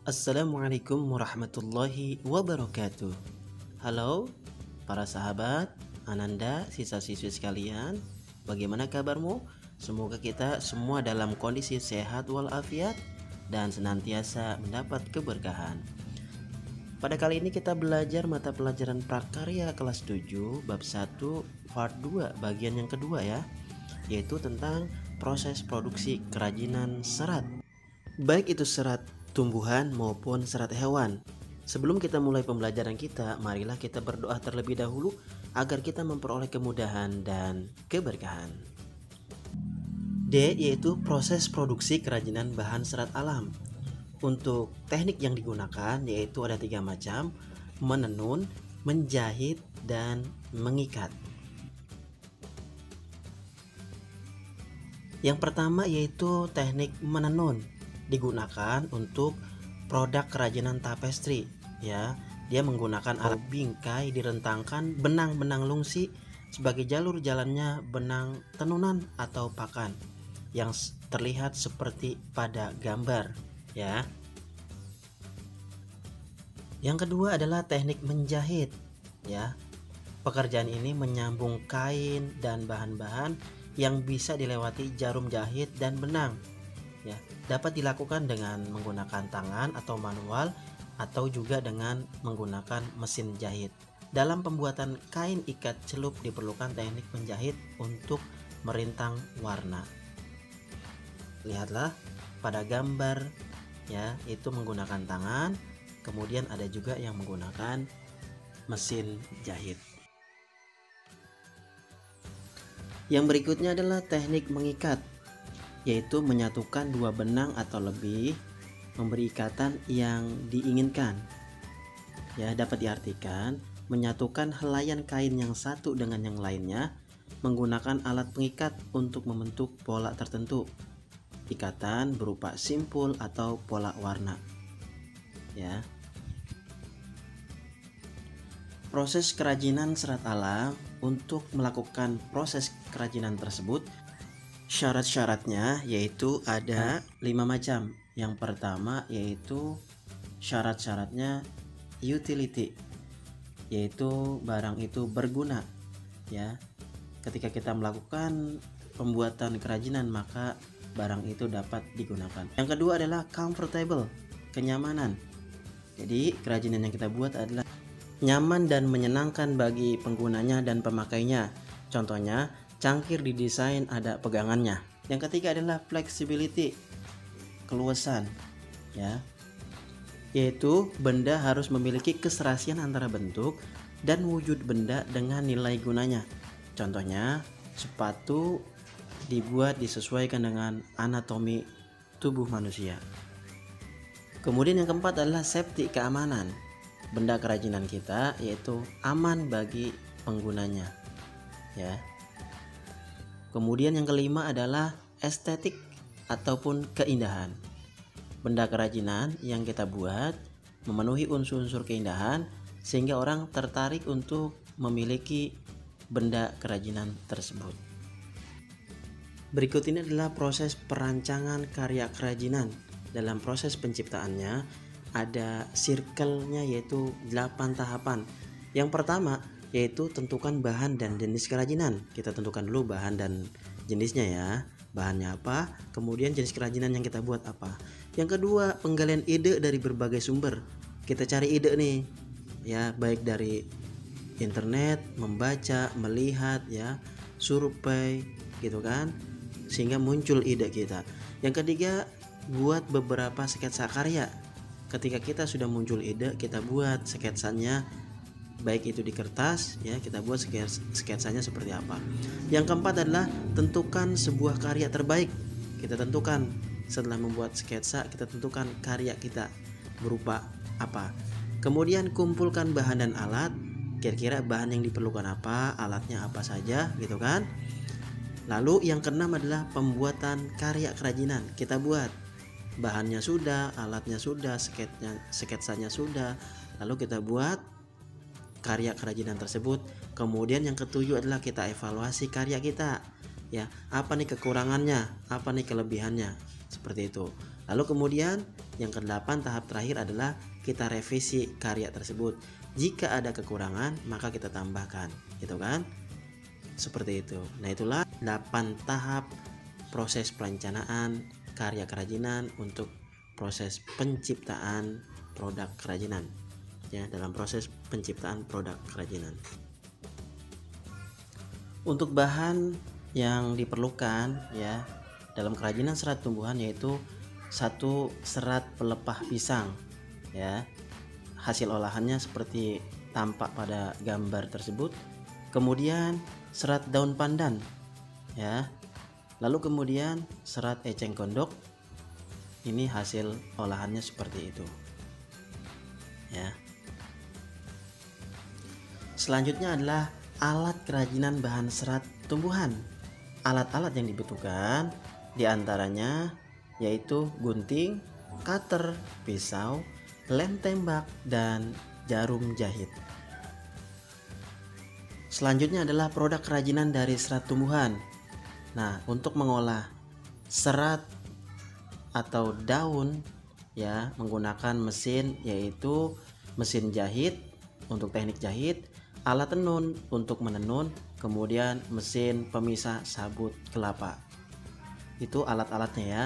Assalamualaikum warahmatullahi wabarakatuh. Halo para sahabat, Ananda, siswa-siswi sekalian. Bagaimana kabarmu? Semoga kita semua dalam kondisi sehat walafiat dan senantiasa mendapat keberkahan. Pada kali ini kita belajar mata pelajaran prakarya kelas 7 bab 1 part 2 bagian yang kedua ya, yaitu tentang proses produksi kerajinan serat. Baik itu serat tumbuhan maupun serat hewan. Sebelum kita mulai pembelajaran kita, marilah kita berdoa terlebih dahulu agar kita memperoleh kemudahan dan keberkahan. D yaitu proses produksi kerajinan bahan serat alam. Untuk teknik yang digunakan yaitu ada 3 macam: menenun, menjahit, dan mengikat. Yang pertama yaitu teknik menenun, digunakan untuk produk kerajinan tapestri ya. Dia menggunakan alat bingkai direntangkan benang-benang lungsi sebagai jalur jalannya benang tenunan atau pakan yang terlihat seperti pada gambar ya. Yang kedua adalah teknik menjahit ya. Pekerjaan ini menyambung kain dan bahan-bahan yang bisa dilewati jarum jahit dan benang ya. Dapat dilakukan dengan menggunakan tangan atau manual atau juga dengan menggunakan mesin jahit. Dalam pembuatan kain ikat celup diperlukan teknik menjahit untuk merintang warna. Lihatlah pada gambar ya, itu menggunakan tangan, kemudian ada juga yang menggunakan mesin jahit. Yang berikutnya adalah teknik mengikat, yaitu menyatukan 2 benang atau lebih, memberi ikatan yang diinginkan ya. Dapat diartikan menyatukan helaian kain yang satu dengan yang lainnya menggunakan alat pengikat untuk membentuk pola tertentu. Ikatan berupa simpul atau pola warna ya. Proses kerajinan serat alam. Untuk melakukan proses kerajinan tersebut, syarat-syaratnya yaitu ada 5 macam. Yang pertama yaitu syarat-syaratnya utility, yaitu barang itu berguna ya. Ketika kita melakukan pembuatan kerajinan maka barang itu dapat digunakan. Yang kedua adalah comfortable, kenyamanan. Jadi kerajinan yang kita buat adalah nyaman dan menyenangkan bagi penggunanya dan pemakainya. Contohnya, cangkir didesain ada pegangannya. Yang ketiga adalah flexibility, keluasan ya, yaitu benda harus memiliki keserasian antara bentuk dan wujud benda dengan nilai gunanya. Contohnya, sepatu dibuat disesuaikan dengan anatomi tubuh manusia. Kemudian yang keempat adalah safety, keamanan. Benda kerajinan kita yaitu aman bagi penggunanya ya. Kemudian yang kelima adalah estetik ataupun keindahan. Benda kerajinan yang kita buat memenuhi unsur-unsur keindahan sehingga orang tertarik untuk memiliki benda kerajinan tersebut. Berikut ini adalah proses perancangan karya kerajinan. Dalam proses penciptaannya ada circle-nya yaitu 8 tahapan. Yang pertama yaitu tentukan bahan dan jenis kerajinan. Kita tentukan dulu bahan dan jenisnya ya. Bahannya apa, kemudian jenis kerajinan yang kita buat apa. Yang kedua, penggalian ide dari berbagai sumber. Kita cari ide nih ya, baik dari internet, membaca, melihat ya, survei gitu kan, sehingga muncul ide kita. Yang ketiga, buat beberapa sketsa karya. Ketika kita sudah muncul ide, kita buat sketsanya, baik itu di kertas ya, kita buat sketsanya seperti apa. Yang keempat adalah tentukan sebuah karya terbaik. Kita tentukan setelah membuat sketsa, kita tentukan karya kita berupa apa. Kemudian kumpulkan bahan dan alat, kira-kira bahan yang diperlukan apa, alatnya apa saja gitu kan. Lalu yang keenam adalah pembuatan karya kerajinan. Kita buat bahannya sudah, alatnya sudah, sketsanya sudah, lalu kita buat karya kerajinan tersebut. Kemudian yang ketujuh adalah kita evaluasi karya kita ya, apa nih kekurangannya, apa nih kelebihannya, seperti itu. Lalu kemudian Yang kedelapan, tahap terakhir adalah kita revisi karya tersebut. Jika ada kekurangan, maka kita tambahkan, gitu kan? Seperti itu. Nah, itulah 8 tahap proses perencanaan karya kerajinan untuk proses penciptaan produk kerajinan. Ya, dalam proses penciptaan produk kerajinan. Untuk bahan yang diperlukan ya dalam kerajinan serat tumbuhan yaitu 1 serat pelepah pisang ya. Hasil olahannya seperti tampak pada gambar tersebut. Kemudian serat daun pandan ya. Lalu kemudian serat eceng gondok. Ini hasil olahannya seperti itu. Ya. Selanjutnya adalah alat kerajinan bahan serat tumbuhan. Alat-alat yang dibutuhkan diantaranya yaitu gunting, cutter, pisau, lem tembak, dan jarum jahit. Selanjutnya adalah produk kerajinan dari serat tumbuhan. Nah, untuk mengolah serat atau daun ya menggunakan mesin yaitu mesin jahit untuk teknik jahit, alat tenun untuk menenun, kemudian mesin pemisah sabut kelapa. Itu alat-alatnya ya.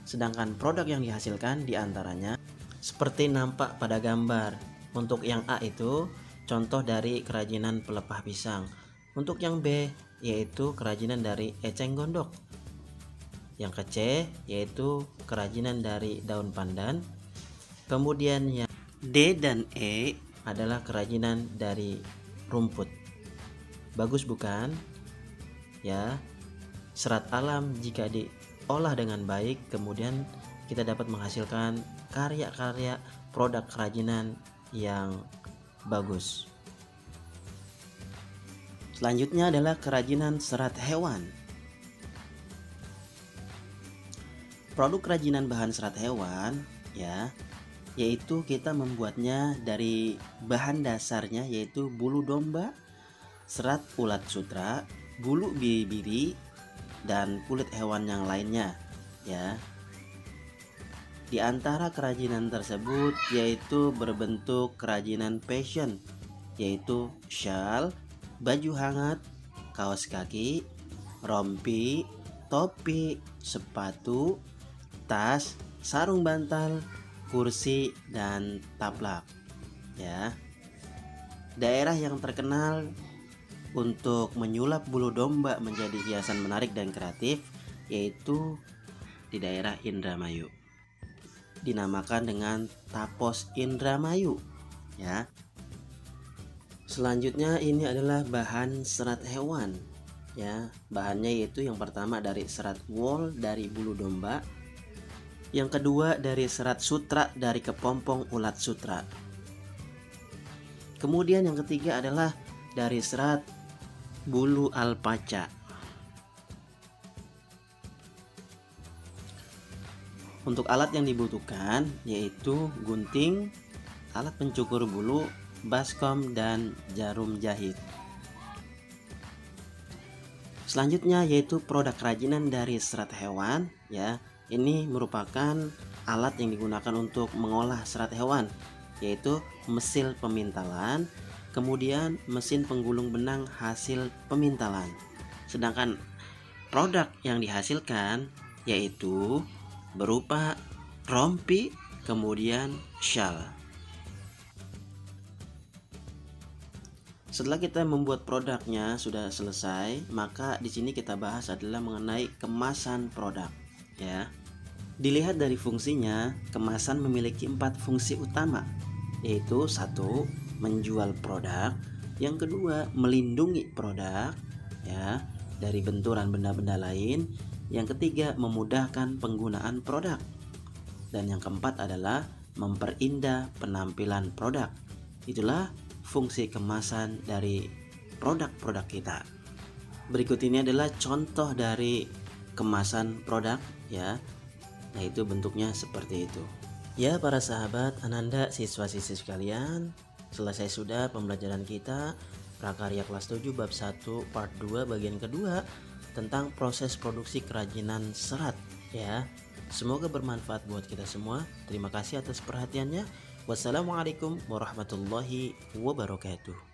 Sedangkan produk yang dihasilkan diantaranya seperti nampak pada gambar. Untuk yang A itu contoh dari kerajinan pelepah pisang. Untuk yang B yaitu kerajinan dari eceng gondok. Yang ke C yaitu kerajinan dari daun pandan. Kemudian yang D dan E adalah kerajinan dari rumput. Bagus bukan? Ya. Serat alam jika diolah dengan baik, kemudian kita dapat menghasilkan karya-karya produk kerajinan yang bagus. Selanjutnya adalah kerajinan serat hewan. Produk kerajinan bahan serat hewan ya, yaitu kita membuatnya dari bahan dasarnya yaitu bulu domba, serat ulat sutra, bulu biri-biri, dan kulit hewan yang lainnya ya. Di antara kerajinan tersebut yaitu berbentuk kerajinan fashion yaitu syal, baju hangat, kaos kaki, rompi, topi, sepatu, tas, sarung bantal, kursi, dan taplak ya. Daerah yang terkenal untuk menyulap bulu domba menjadi hiasan menarik dan kreatif yaitu di daerah Indramayu. Dinamakan dengan Tapos Indramayu ya. Selanjutnya ini adalah bahan serat hewan ya. Bahannya yaitu yang pertama dari serat wool dari bulu domba. Yang kedua dari serat sutra dari kepompong ulat sutra. Kemudian yang ketiga adalah dari serat bulu alpaca. Untuk alat yang dibutuhkan yaitu gunting, alat pencukur bulu, baskom, dan jarum jahit. Selanjutnya yaitu produk kerajinan dari serat hewan ya. Ini merupakan alat yang digunakan untuk mengolah serat hewan yaitu mesin pemintalan, kemudian mesin penggulung benang hasil pemintalan. Sedangkan produk yang dihasilkan yaitu berupa rompi, kemudian syal. Setelah kita membuat produknya sudah selesai, maka di sini kita bahas adalah mengenai kemasan produk ya. Dilihat dari fungsinya, kemasan memiliki 4 fungsi utama, yaitu 1. Menjual produk, yang kedua melindungi produk ya dari benturan benda-benda lain, yang ketiga memudahkan penggunaan produk, dan yang keempat adalah memperindah penampilan produk. Itulah fungsi kemasan dari produk-produk kita. Berikut ini adalah contoh dari kemasan produk ya. Nah, itu bentuknya seperti itu. Ya, para sahabat Ananda, siswa-siswi sekalian, selesai sudah pembelajaran kita prakarya kelas 7 bab 1 part 2 bagian kedua tentang proses produksi kerajinan serat ya. Semoga bermanfaat buat kita semua. Terima kasih atas perhatiannya. Wassalamualaikum warahmatullahi wabarakatuh.